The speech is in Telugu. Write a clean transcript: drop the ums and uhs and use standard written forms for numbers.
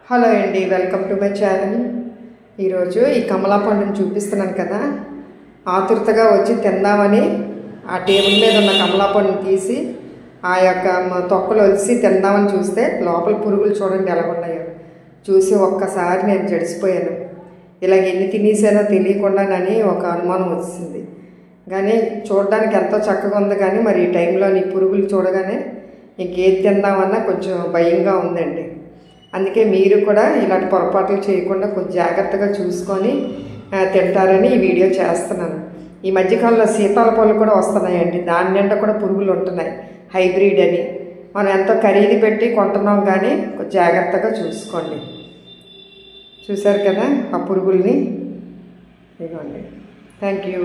హలో అండి, వెల్కమ్ టు మై ఛానల్. ఈరోజు ఈ కమలా పండుని చూపిస్తున్నాను కదా. ఆతురతగా వచ్చి తిందామని ఆ టేబుల్ మీద ఉన్న కమలా పండుని తీసి ఆ యొక్క తొక్కలు ఒలిసి తిందామని చూస్తే లోపల పురుగులు చూడండి ఎలా ఉన్నాయో. చూసి ఒక్కసారి నేను జడిసిపోయాను. ఇలాగ ఎన్ని తినేసానో తెలియకుండానని ఒక అనుమానం వచ్చింది. కానీ చూడడానికి ఎంతో చక్కగా ఉంది, కానీ మరి ఈ టైంలో నీ పురుగులు చూడగానే ఇంకేది తిందామన్నా కొంచెం భయంగా ఉందండి. అందుకే మీరు కూడా ఇలాంటి పొరపాట్లు చేయకుండా కొంచెం జాగ్రత్తగా చూసుకొని తింటారని ఈ వీడియో చేస్తున్నాను. ఈ మధ్యకాలంలో సీతాల పళ్ళు కూడా వస్తున్నాయండి, దాని నిండా కూడా పురుగులు ఉంటున్నాయి, హైబ్రిడ్ అని. మనం ఎంతో ఖరీదు పెట్టి కొంటున్నాం, కానీ కొంచెం జాగ్రత్తగా చూసుకోండి. చూశారు కదా ఆ పురుగుల్ని. ఇదిగోండి. Thank you.